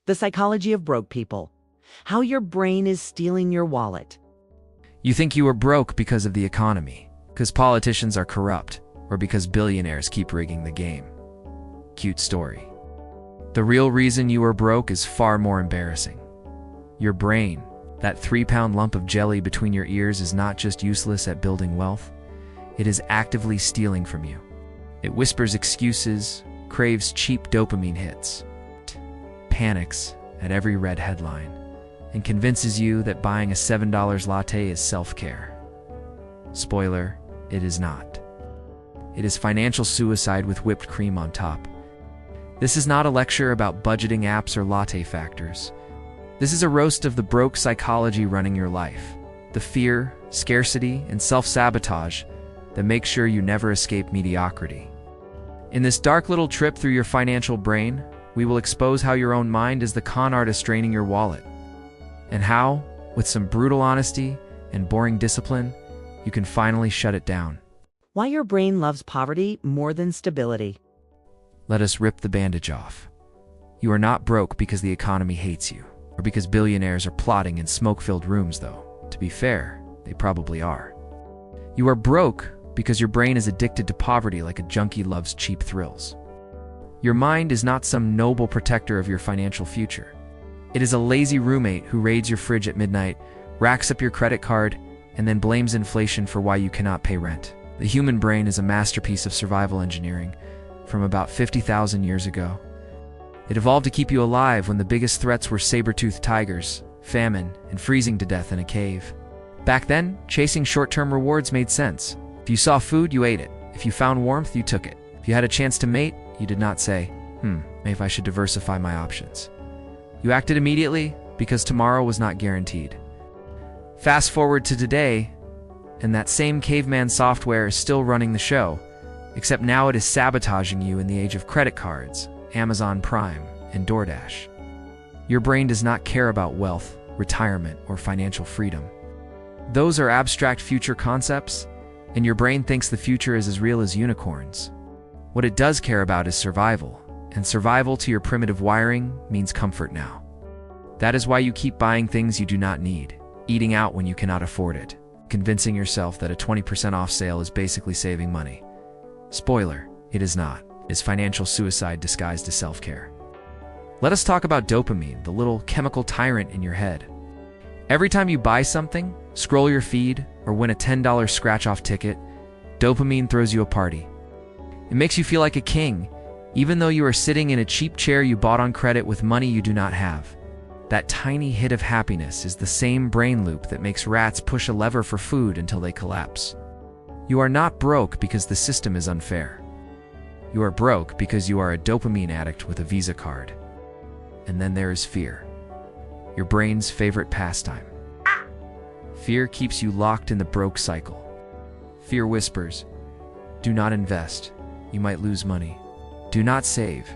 The psychology of broke people. How your brain is stealing your wallet. You think you are broke because of the economy, because politicians are corrupt, or because billionaires keep rigging the game. Cute story. The real reason you are broke is far more embarrassing. Your brain, that 3-pound lump of jelly between your ears, is not just useless at building wealth, it is actively stealing from you. It whispers excuses, craves cheap dopamine hits, panics at every red headline, and convinces you that buying a $7 latte is self-care. Spoiler, it is not. It is financial suicide with whipped cream on top. This is not a lecture about budgeting apps or latte factors. This is a roast of the broke psychology running your life, the fear, scarcity, and self-sabotage that make sure you never escape mediocrity. In this dark little trip through your financial brain, we will expose how your own mind is the con artist draining your wallet, and how, with some brutal honesty and boring discipline, you can finally shut it down. Why your brain loves poverty more than stability. Let us rip the bandage off. You are not broke because the economy hates you, or because billionaires are plotting in smoke-filled rooms, though. To be fair, they probably are. You are broke because your brain is addicted to poverty like a junkie loves cheap thrills. Your mind is not some noble protector of your financial future. It is a lazy roommate who raids your fridge at midnight, racks up your credit card, and then blames inflation for why you cannot pay rent. The human brain is a masterpiece of survival engineering from about 50,000 years ago. It evolved to keep you alive when the biggest threats were saber-toothed tigers, famine, and freezing to death in a cave. Back then, chasing short-term rewards made sense. If you saw food, you ate it. If you found warmth, you took it. If you had a chance to mate, you did not say, maybe I should diversify my options. You acted immediately because tomorrow was not guaranteed. Fast forward to today, and that same caveman software is still running the show, except now it is sabotaging you in the age of credit cards, Amazon Prime, and DoorDash. Your brain does not care about wealth, retirement, or financial freedom. Those are abstract future concepts, and your brain thinks the future is as real as unicorns. What it does care about is survival, and survival to your primitive wiring means comfort now. That is why you keep buying things you do not need, eating out when you cannot afford it, convincing yourself that a 20% off sale is basically saving money. Spoiler, it is not. It is financial suicide disguised as self-care. Let us talk about dopamine, the little chemical tyrant in your head. Every time you buy something, scroll your feed, or win a $10 scratch-off ticket, dopamine throws you a party. It makes you feel like a king, even though you are sitting in a cheap chair you bought on credit with money you do not have. That tiny hit of happiness is the same brain loop that makes rats push a lever for food until they collapse. You are not broke because the system is unfair. You are broke because you are a dopamine addict with a Visa card. And then there is fear, your brain's favorite pastime. Fear keeps you locked in the broke cycle. Fear whispers, do not invest, you might lose money. Do not save,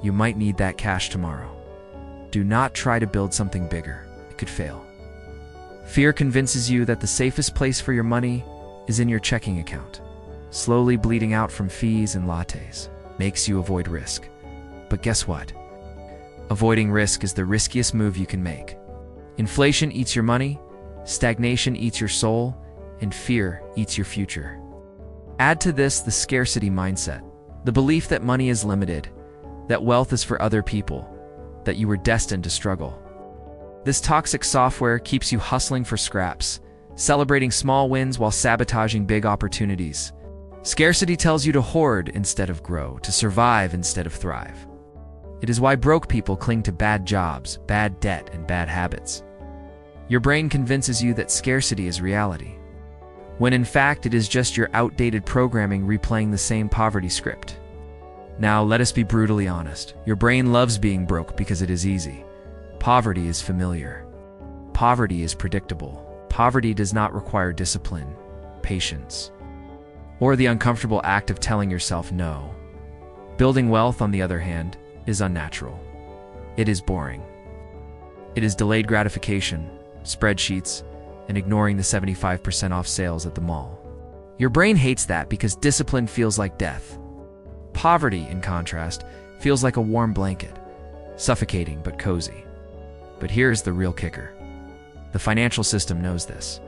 you might need that cash tomorrow. Do not try to build something bigger, it could fail. Fear convinces you that the safest place for your money is in your checking account, slowly bleeding out from fees and lattes, makes you avoid risk. But guess what? Avoiding risk is the riskiest move you can make. Inflation eats your money, stagnation eats your soul, and fear eats your future. Add to this the scarcity mindset, the belief that money is limited, that wealth is for other people, that you were destined to struggle. This toxic software keeps you hustling for scraps, celebrating small wins while sabotaging big opportunities. Scarcity tells you to hoard instead of grow, to survive instead of thrive. It is why broke people cling to bad jobs, bad debt, and bad habits. Your brain convinces you that scarcity is reality, when in fact it is just your outdated programming replaying the same poverty script. Now let us be brutally honest. Your brain loves being broke because it is easy. Poverty is familiar. Poverty is predictable. Poverty does not require discipline, patience, or the uncomfortable act of telling yourself no. Building wealth, on the other hand, is unnatural. It is boring. It is delayed gratification, spreadsheets, and ignoring the 75% off sales at the mall. Your brain hates that because discipline feels like death. Poverty, in contrast, feels like a warm blanket, suffocating but cozy. But here's the real kicker. The financial system knows this.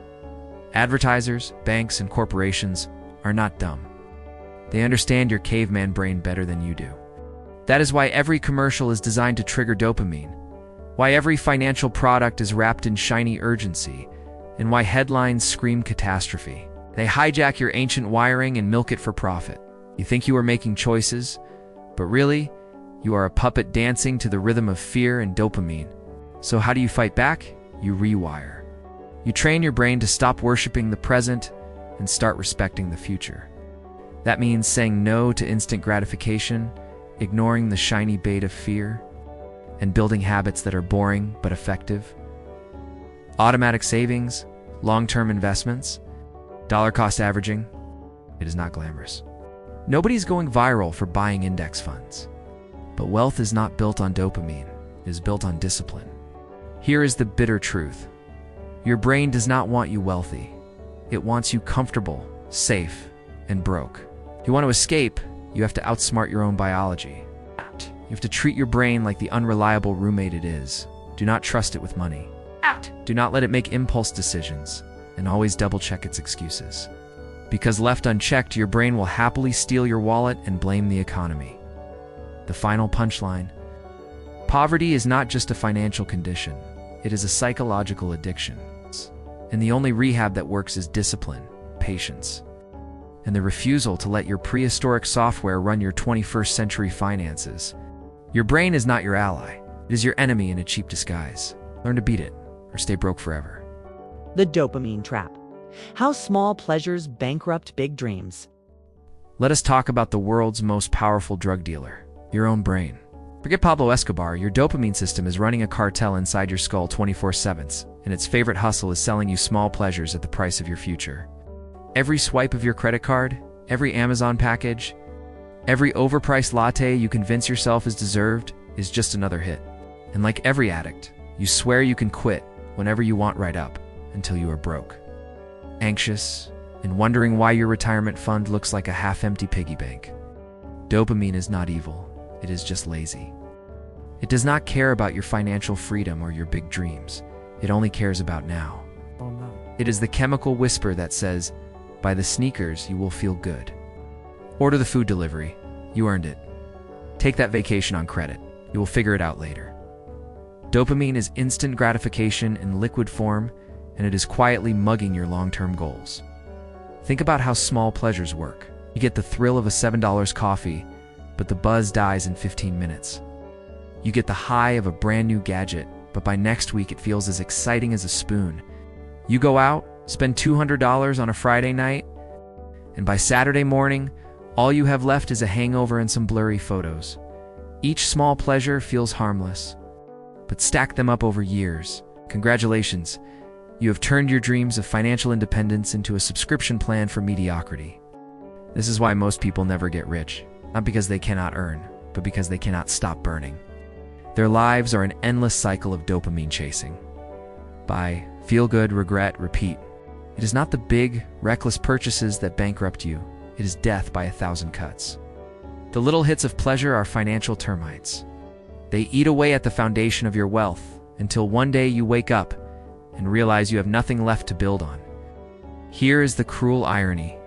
Advertisers, banks, and corporations are not dumb. They understand your caveman brain better than you do. That is why every commercial is designed to trigger dopamine, why every financial product is wrapped in shiny urgency, and why headlines scream catastrophe. They hijack your ancient wiring and milk it for profit. You think you are making choices, but really, you are a puppet dancing to the rhythm of fear and dopamine. So how do you fight back? You rewire. You train your brain to stop worshiping the present and start respecting the future. That means saying no to instant gratification, ignoring the shiny bait of fear, and building habits that are boring but effective. Automatic savings, long-term investments, dollar cost averaging. It is not glamorous. Nobody's going viral for buying index funds. But wealth is not built on dopamine. It is built on discipline. Here is the bitter truth. Your brain does not want you wealthy. It wants you comfortable, safe, and broke. If you want to escape, you have to outsmart your own biology. You have to treat your brain like the unreliable roommate it is. Do not trust it with money. Do not let it make impulse decisions, and always double-check its excuses. Because left unchecked, your brain will happily steal your wallet and blame the economy. The final punchline. Poverty is not just a financial condition. It is a psychological addiction. And the only rehab that works is discipline, patience, and the refusal to let your prehistoric software run your 21st century finances. Your brain is not your ally. It is your enemy in a cheap disguise. Learn to beat it, or stay broke forever. The dopamine trap. How small pleasures bankrupt big dreams. Let us talk about the world's most powerful drug dealer, your own brain. Forget Pablo Escobar, your dopamine system is running a cartel inside your skull 24/7, and its favorite hustle is selling you small pleasures at the price of your future. Every swipe of your credit card, every Amazon package, every overpriced latte you convince yourself is deserved is just another hit. And like every addict, you swear you can quit whenever you want right up until you are broke, anxious, and wondering why your retirement fund looks like a half-empty piggy bank. Dopamine is not evil, it is just lazy. It does not care about your financial freedom or your big dreams. It only cares about now. Oh no. It is the chemical whisper that says, buy the sneakers, you will feel good. Order the food delivery, you earned it. Take that vacation on credit, you will figure it out later. Dopamine is instant gratification in liquid form, and it is quietly mugging your long-term goals. Think about how small pleasures work. You get the thrill of a $7 coffee, but the buzz dies in 15 minutes. You get the high of a brand new gadget, but by next week it feels as exciting as a spoon. You go out, spend $200 on a Friday night, and by Saturday morning, all you have left is a hangover and some blurry photos. Each small pleasure feels harmless, but stack them up over years. Congratulations, you have turned your dreams of financial independence into a subscription plan for mediocrity. This is why most people never get rich, not because they cannot earn, but because they cannot stop burning. Their lives are an endless cycle of dopamine chasing. Buy, feel good, regret, repeat. It is not the big, reckless purchases that bankrupt you. It is death by 1,000 cuts. The little hits of pleasure are financial termites. They eat away at the foundation of your wealth until one day you wake up and realize you have nothing left to build on. Here is the cruel irony.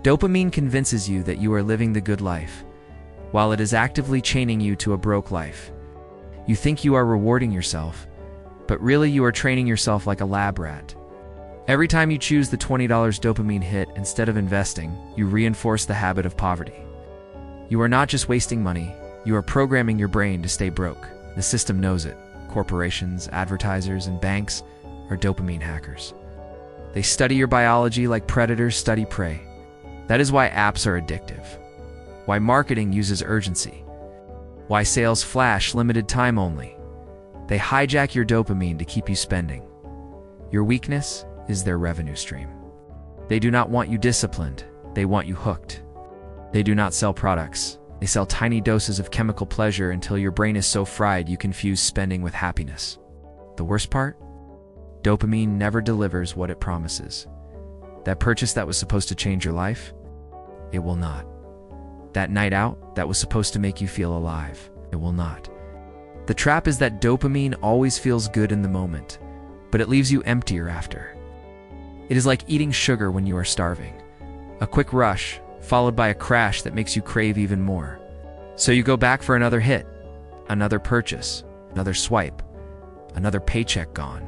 Dopamine convinces you that you are living the good life, while it is actively chaining you to a broke life. You think you are rewarding yourself, but really you are training yourself like a lab rat. Every time you choose the $20 dopamine hit instead of investing, you reinforce the habit of poverty. You are not just wasting money, you are programming your brain to stay broke. The system knows it. Corporations, advertisers, and banks are dopamine hackers. They study your biology like predators study prey. That is why apps are addictive, why marketing uses urgency, why sales flash limited time only. They hijack your dopamine to keep you spending. Your weakness is their revenue stream. They do not want you disciplined, they want you hooked. They do not sell products, they sell tiny doses of chemical pleasure until your brain is so fried you confuse spending with happiness. The worst part? Dopamine never delivers what it promises. That purchase that was supposed to change your life? It will not. That night out that was supposed to make you feel alive? It will not. The trap is that dopamine always feels good in the moment, but it leaves you emptier after. It is like eating sugar when you are starving. A quick rush, followed by a crash that makes you crave even more. So you go back for another hit, another purchase, another swipe, another paycheck gone.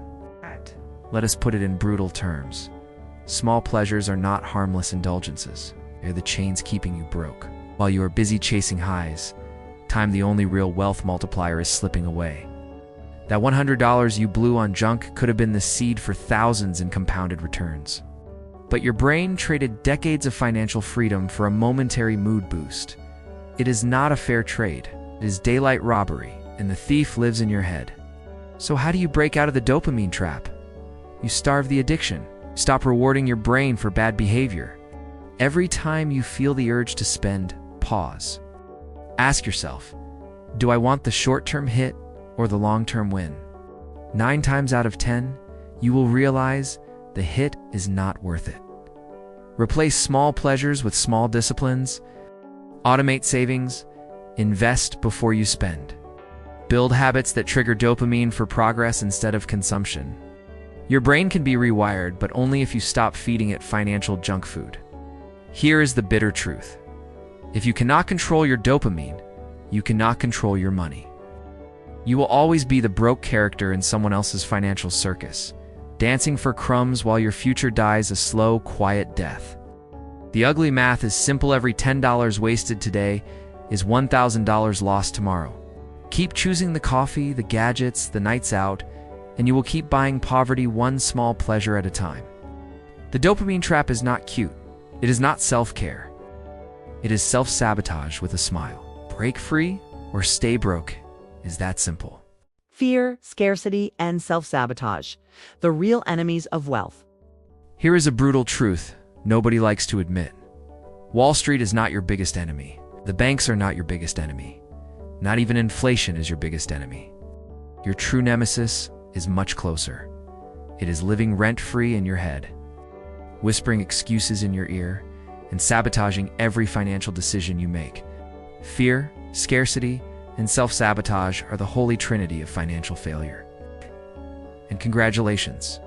Let us put it in brutal terms. Small pleasures are not harmless indulgences. They're the chains keeping you broke. While you are busy chasing highs, time, the only real wealth multiplier, is slipping away. That $100 you blew on junk could have been the seed for thousands in compounded returns. But your brain traded decades of financial freedom for a momentary mood boost. It is not a fair trade. It is daylight robbery, and the thief lives in your head. So how do you break out of the dopamine trap? You starve the addiction. Stop rewarding your brain for bad behavior. Every time you feel the urge to spend, pause. Ask yourself, do I want the short-term hit or the long-term win? 9 times out of 10, you will realize the hit is not worth it. Replace small pleasures with small disciplines. Automate savings. Invest before you spend. Build habits that trigger dopamine for progress instead of consumption. Your brain can be rewired, but only if you stop feeding it financial junk food. Here is the bitter truth. If you cannot control your dopamine, you cannot control your money. You will always be the broke character in someone else's financial circus, dancing for crumbs while your future dies a slow, quiet death. The ugly math is simple. Every $10 wasted today is $1,000 lost tomorrow. Keep choosing the coffee, the gadgets, the nights out, and you will keep buying poverty one small pleasure at a time. The dopamine trap is not cute. It is not self-care. It is self-sabotage with a smile. Break free or stay broke is that simple. Fear, scarcity, and self-sabotage, the real enemies of wealth. Here is a brutal truth nobody likes to admit. Wall Street is not your biggest enemy. The banks are not your biggest enemy. Not even inflation is your biggest enemy. Your true nemesis is much closer. It is living rent-free in your head, whispering excuses in your ear, and sabotaging every financial decision you make. Fear, scarcity, and self-sabotage are the holy trinity of financial failure. And congratulations,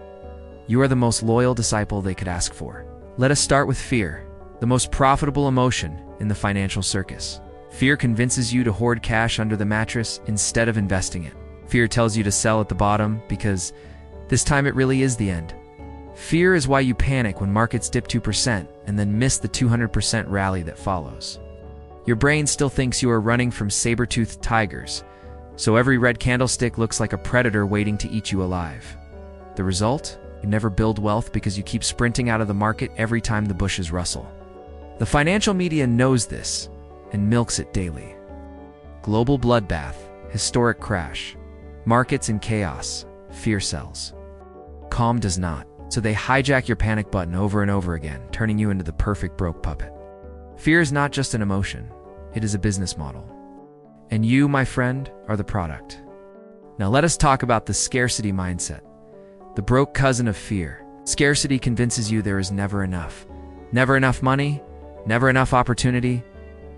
you are the most loyal disciple they could ask for. Let us start with fear, the most profitable emotion in the financial circus. Fear convinces you to hoard cash under the mattress instead of investing it. Fear tells you to sell at the bottom because this time it really is the end. Fear is why you panic when markets dip 2% and then miss the 200% rally that follows. Your brain still thinks you are running from saber-toothed tigers, so every red candlestick looks like a predator waiting to eat you alive. The result? You never build wealth because you keep sprinting out of the market every time the bushes rustle. The financial media knows this and milks it daily. Global bloodbath, historic crash, markets in chaos, fear sells. Calm does not, so they hijack your panic button over and over again, turning you into the perfect broke puppet. Fear is not just an emotion, it is a business model. And you, my friend, are the product. Now let us talk about the scarcity mindset, the broke cousin of fear. Scarcity convinces you there is never enough. Never enough money, never enough opportunity,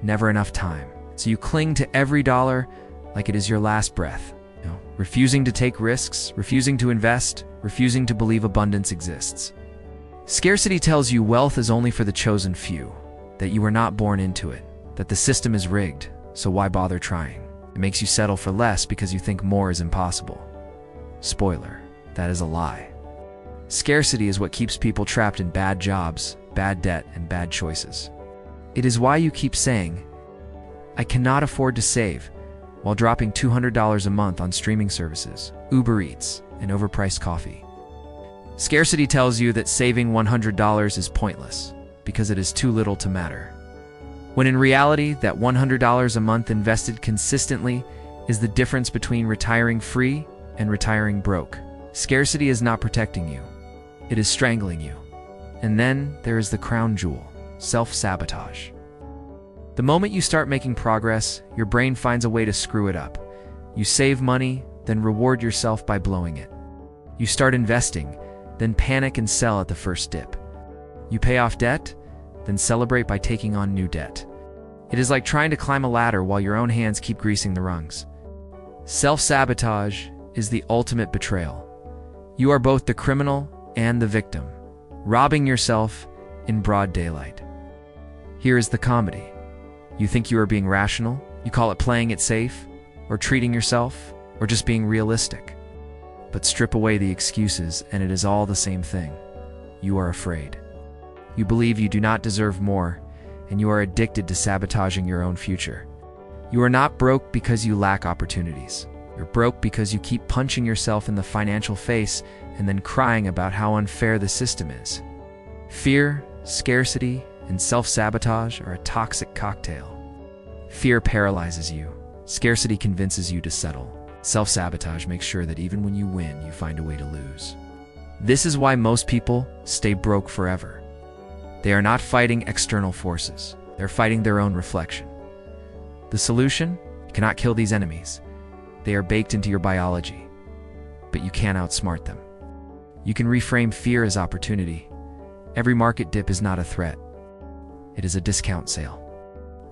never enough time. So you cling to every dollar like it is your last breath. Refusing to take risks, refusing to invest, refusing to believe abundance exists. Scarcity tells you wealth is only for the chosen few, that you were not born into it, that the system is rigged, so why bother trying? It makes you settle for less because you think more is impossible. Spoiler, that is a lie. Scarcity is what keeps people trapped in bad jobs, bad debt, and bad choices. It is why you keep saying, I cannot afford to save, while dropping $200 a month on streaming services, Uber Eats, and overpriced coffee. Scarcity tells you that saving $100 is pointless, because it is too little to matter. When in reality, that $100 a month invested consistently is the difference between retiring free and retiring broke. Scarcity is not protecting you. It is strangling you. And then there is the crown jewel, self-sabotage. The moment you start making progress, your brain finds a way to screw it up. You save money, then reward yourself by blowing it. You start investing, then panic and sell at the first dip. You pay off debt, then celebrate by taking on new debt. It is like trying to climb a ladder while your own hands keep greasing the rungs. Self-sabotage is the ultimate betrayal. You are both the criminal and the victim, robbing yourself in broad daylight. Here is the comedy. You think you are being rational, you call it playing it safe, or treating yourself, or just being realistic. But strip away the excuses and it is all the same thing. You are afraid. You believe you do not deserve more, and you are addicted to sabotaging your own future. You are not broke because you lack opportunities. You're broke because you keep punching yourself in the financial face and then crying about how unfair the system is. Fear, scarcity, and self-sabotage are a toxic cocktail. Fear paralyzes you. Scarcity convinces you to settle. Self-sabotage makes sure that even when you win, you find a way to lose. This is why most people stay broke forever. They are not fighting external forces. They're fighting their own reflection. The solution? You cannot kill these enemies. They are baked into your biology, but you can't outsmart them. You can reframe fear as opportunity. Every market dip is not a threat. It is a discount sale.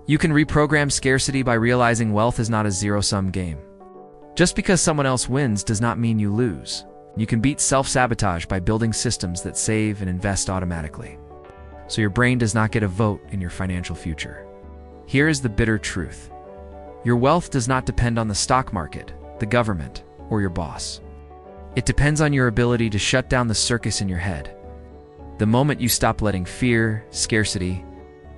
You can reprogram scarcity by realizing wealth is not a zero-sum game. Just because someone else wins does not mean you lose. You can beat self-sabotage by building systems that save and invest automatically, so your brain does not get a vote in your financial future. Here is the bitter truth. Your wealth does not depend on the stock market, the government, or your boss. It depends on your ability to shut down the circus in your head. The moment you stop letting fear, scarcity,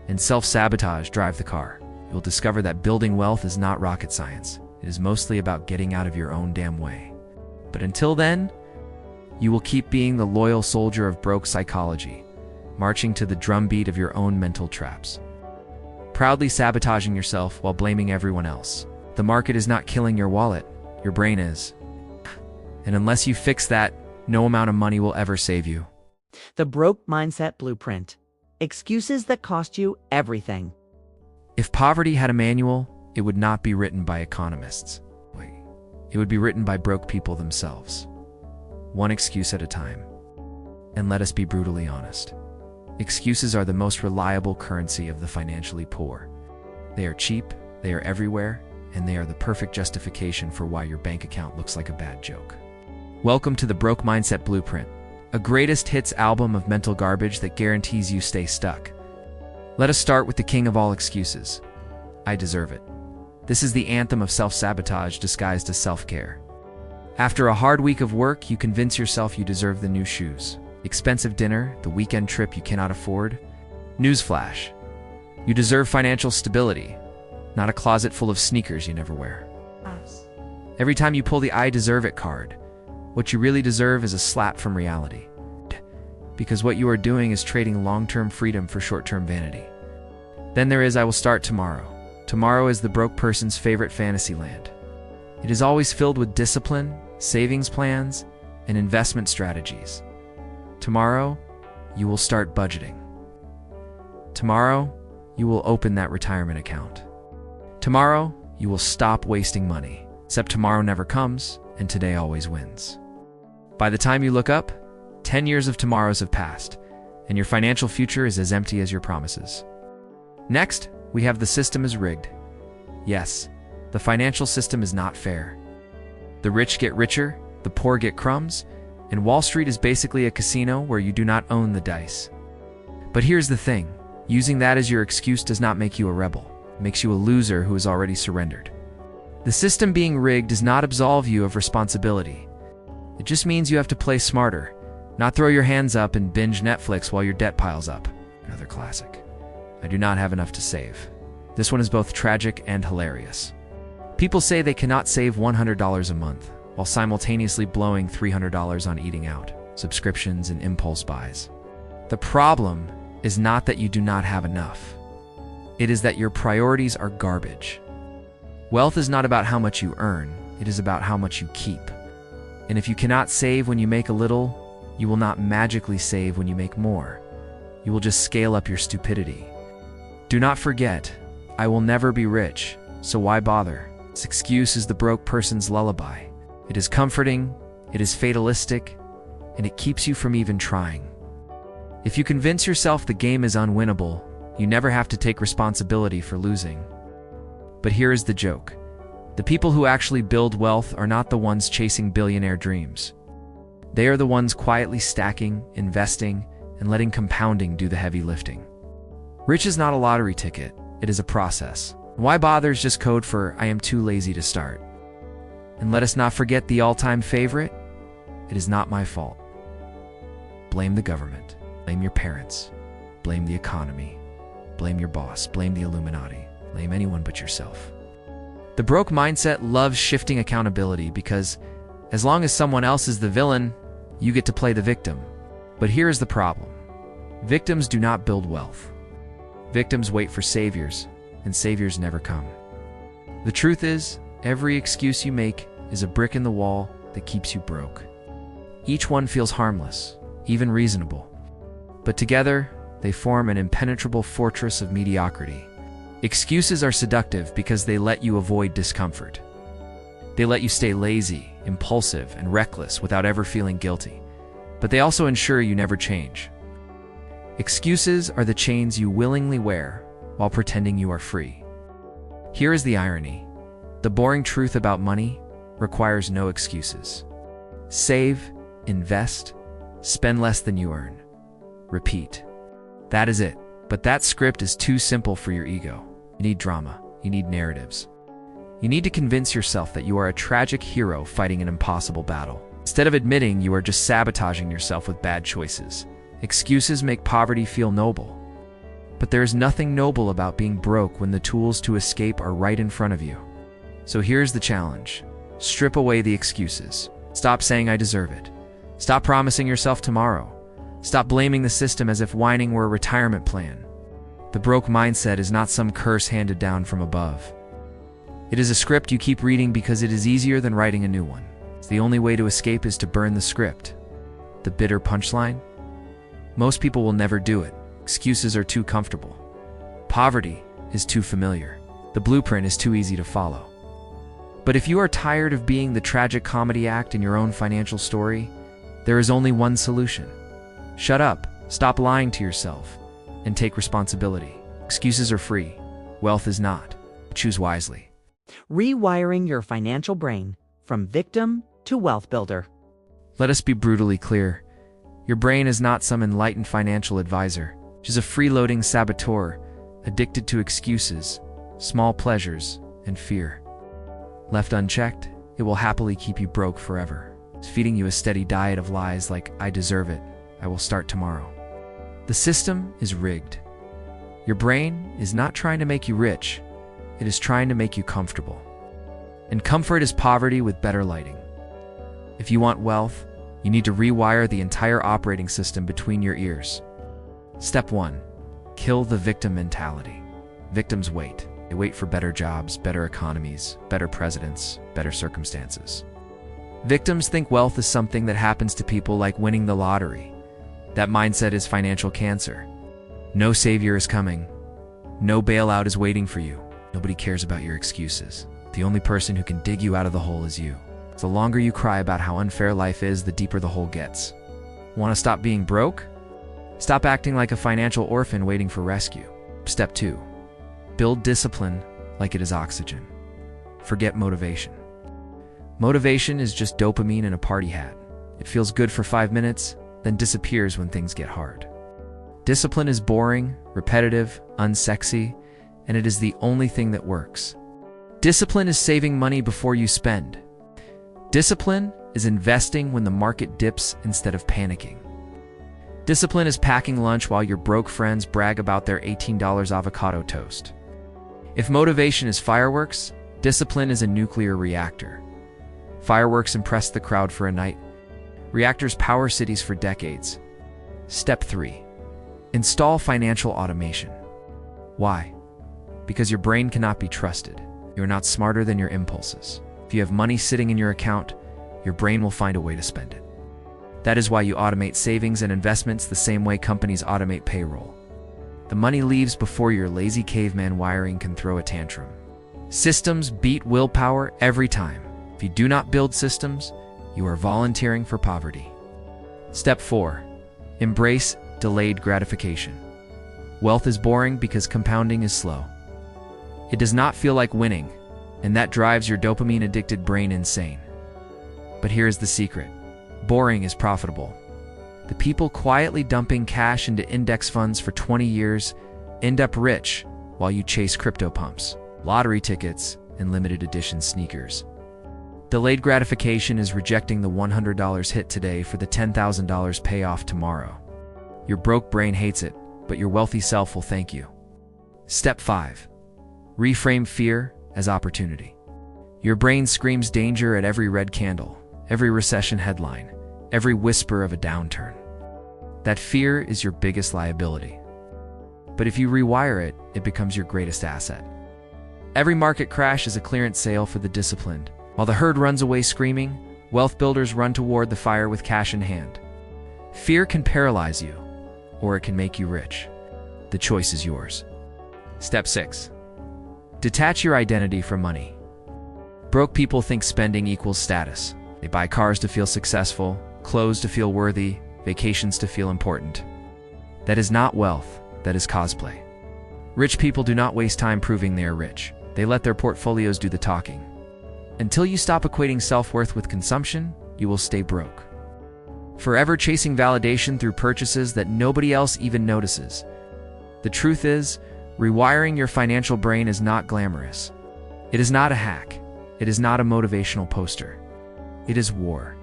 and self-sabotage drive the car, you'll discover that building wealth is not rocket science. It is mostly about getting out of your own damn way. But until then, you will keep being the loyal soldier of broke psychology, marching to the drumbeat of your own mental traps, proudly sabotaging yourself while blaming everyone else. The market is not killing your wallet, your brain is. And unless you fix that, no amount of money will ever save you. The Broke Mindset Blueprint. Excuses that cost you everything. If poverty had a manual, it would not be written by economists. It would be written by broke people themselves. One excuse at a time. And let us be brutally honest. Excuses are the most reliable currency of the financially poor. They are cheap, they are everywhere, and they are the perfect justification for why your bank account looks like a bad joke. Welcome to the Broke Mindset Blueprint, a greatest hits album of mental garbage that guarantees you stay stuck. Let us start with the king of all excuses. I deserve it. This is the anthem of self-sabotage disguised as self-care. After a hard week of work, you convince yourself you deserve the new shoes, expensive dinner, the weekend trip you cannot afford. Newsflash: you deserve financial stability, not a closet full of sneakers you never wear. Every time you pull the I deserve it card, what you really deserve is a slap from reality. Because what you are doing is trading long-term freedom for short-term vanity. Then there is I will start tomorrow. Tomorrow is the broke person's favorite fantasy land. It is always filled with discipline, savings plans, and investment strategies. Tomorrow, you will start budgeting. Tomorrow, you will open that retirement account. Tomorrow, you will stop wasting money. Except tomorrow never comes, and today always wins. By the time you look up, 10 years of tomorrows have passed, and your financial future is as empty as your promises. Next, we have the system is rigged. Yes, the financial system is not fair. The rich get richer, the poor get crumbs, and Wall Street is basically a casino where you do not own the dice. But here's the thing, using that as your excuse does not make you a rebel. It makes you a loser who has already surrendered. The system being rigged does not absolve you of responsibility. It just means you have to play smarter, not throw your hands up and binge Netflix while your debt piles up. Another classic. I do not have enough to save. This one is both tragic and hilarious. People say they cannot save $100 a month, while simultaneously blowing $300 on eating out, subscriptions, and impulse buys. The problem is not that you do not have enough. It is that your priorities are garbage. Wealth is not about how much you earn, it is about how much you keep. And if you cannot save when you make a little, you will not magically save when you make more. You will just scale up your stupidity. Do not forget, I will never be rich, so why bother? This excuse is the broke person's lullaby. It is comforting, it is fatalistic, and it keeps you from even trying. If you convince yourself the game is unwinnable, you never have to take responsibility for losing. But here is the joke. The people who actually build wealth are not the ones chasing billionaire dreams. They are the ones quietly stacking, investing, and letting compounding do the heavy lifting. Rich is not a lottery ticket, it is a process. Why bother is just code for I am too lazy to start. And let us not forget the all-time favorite, it is not my fault. Blame the government, blame your parents, blame the economy, blame your boss, blame the Illuminati, blame anyone but yourself. The broke mindset loves shifting accountability because as long as someone else is the villain, you get to play the victim. But here is the problem. Victims do not build wealth. Victims wait for saviors, and saviors never come. The truth is, every excuse you make is a brick in the wall that keeps you broke. Each one feels harmless, even reasonable. But together, they form an impenetrable fortress of mediocrity. Excuses are seductive because they let you avoid discomfort. They let you stay lazy, impulsive, and reckless without ever feeling guilty. But they also ensure you never change. Excuses are the chains you willingly wear while pretending you are free. Here is the irony. The boring truth about money requires no excuses. Save, invest, spend less than you earn. Repeat. That is it. But that script is too simple for your ego. You need drama. You need narratives. You need to convince yourself that you are a tragic hero fighting an impossible battle. Instead of admitting you are just sabotaging yourself with bad choices. Excuses make poverty feel noble. But there is nothing noble about being broke when the tools to escape are right in front of you. So here's the challenge. Strip away the excuses. Stop saying I deserve it. Stop promising yourself tomorrow. Stop blaming the system as if whining were a retirement plan. The broke mindset is not some curse handed down from above. It is a script you keep reading because it is easier than writing a new one. The only way to escape is to burn the script. The bitter punchline? Most people will never do it. Excuses are too comfortable. Poverty is too familiar. The blueprint is too easy to follow. But if you are tired of being the tragic comedy act in your own financial story, there is only one solution. Shut up, stop lying to yourself, and take responsibility. Excuses are free. Wealth is not. Choose wisely. Rewiring your financial brain from victim to wealth builder. Let us be brutally clear. Your brain is not some enlightened financial advisor. It is a freeloading saboteur, addicted to excuses, small pleasures, and fear. Left unchecked, it will happily keep you broke forever, feeding you a steady diet of lies like, I deserve it, I will start tomorrow. The system is rigged. Your brain is not trying to make you rich, it is trying to make you comfortable. And comfort is poverty with better lighting. If you want wealth, you need to rewire the entire operating system between your ears. Step 1. Kill the victim mentality. Victims wait. They wait for better jobs, better economies, better presidents, better circumstances. Victims think wealth is something that happens to people like winning the lottery. That mindset is financial cancer. No savior is coming. No bailout is waiting for you. Nobody cares about your excuses. The only person who can dig you out of the hole is you. The longer you cry about how unfair life is, the deeper the hole gets. Want to stop being broke? Stop acting like a financial orphan waiting for rescue. Step 2. Build discipline like it is oxygen. Forget motivation. Motivation is just dopamine in a party hat. It feels good for 5 minutes, then disappears when things get hard. Discipline is boring, repetitive, unsexy, and it is the only thing that works. Discipline is saving money before you spend. Discipline is investing when the market dips instead of panicking. Discipline is packing lunch while your broke friends brag about their $18 avocado toast. If motivation is fireworks, discipline is a nuclear reactor. Fireworks impress the crowd for a night. Reactors power cities for decades. Step 3. Install financial automation. Why? Because your brain cannot be trusted. You are not smarter than your impulses. If you have money sitting in your account, your brain will find a way to spend it. That is why you automate savings and investments the same way companies automate payroll. The money leaves before your lazy caveman wiring can throw a tantrum. Systems beat willpower every time. If you do not build systems, you are volunteering for poverty. Step 4. Embrace delayed gratification. Wealth is boring because compounding is slow. It does not feel like winning, and that drives your dopamine-addicted brain insane. But here's the secret. Boring is profitable. The people quietly dumping cash into index funds for 20 years end up rich while you chase crypto pumps, lottery tickets, and limited edition sneakers. Delayed gratification is rejecting the $100 hit today for the $10,000 payoff tomorrow. Your broke brain hates it, but your wealthy self will thank you. Step 5. Reframe fear as opportunity. Your brain screams danger at every red candle, every recession headline, every whisper of a downturn. That fear is your biggest liability. But if you rewire it, it becomes your greatest asset. Every market crash is a clearance sale for the disciplined. While the herd runs away screaming, wealth builders run toward the fire with cash in hand. Fear can paralyze you, or it can make you rich. The choice is yours. Step 6. Detach your identity from money. Broke people think spending equals status. They buy cars to feel successful, clothes to feel worthy, vacations to feel important. That is not wealth, that is cosplay. Rich people do not waste time proving they are rich. They let their portfolios do the talking. Until you stop equating self-worth with consumption, you will stay broke. Forever chasing validation through purchases that nobody else even notices. The truth is, rewiring your financial brain is not glamorous. It is not a hack. It is not a motivational poster. It is war.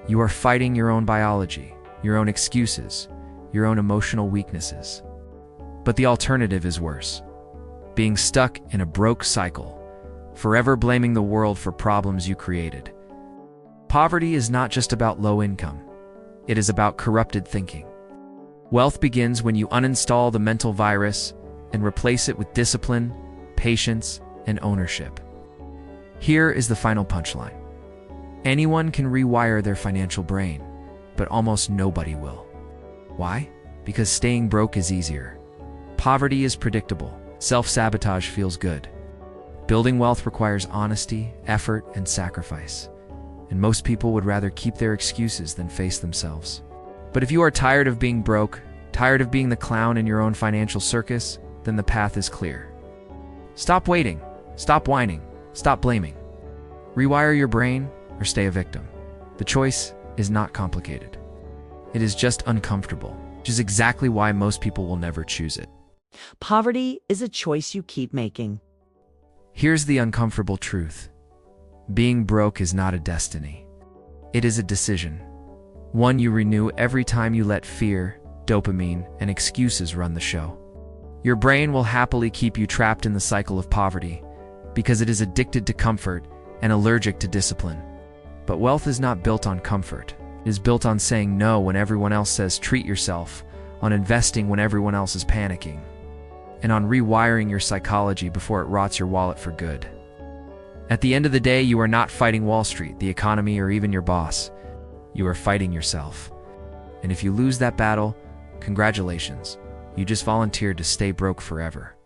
You are fighting your own biology, your own excuses, your own emotional weaknesses. But the alternative is worse. Being stuck in a broke cycle, forever blaming the world for problems you created. Poverty is not just about low income. It is about corrupted thinking. Wealth begins when you uninstall the mental virus and replace it with discipline, patience, and ownership. Here is the final punchline. Anyone can rewire their financial brain, but almost nobody will. Why? Because staying broke is easier. Poverty is predictable. Self-sabotage feels good. Building wealth requires honesty, effort, and sacrifice. And most people would rather keep their excuses than face themselves. But if you are tired of being broke, tired of being the clown in your own financial circus, then the path is clear. Stop waiting, stop whining, stop blaming. Rewire your brain or stay a victim. The choice is not complicated. It is just uncomfortable, which is exactly why most people will never choose it. Poverty is a choice you keep making. Here's the uncomfortable truth. Being broke is not a destiny. It is a decision. One you renew every time you let fear, dopamine, and excuses run the show. Your brain will happily keep you trapped in the cycle of poverty because it is addicted to comfort and allergic to discipline. But wealth is not built on comfort. It is built on saying no when everyone else says treat yourself, on investing when everyone else is panicking, and on rewiring your psychology before it rots your wallet for good. At the end of the day, you are not fighting Wall Street, the economy, or even your boss. You are fighting yourself. And if you lose that battle, congratulations. You just volunteered to stay broke forever.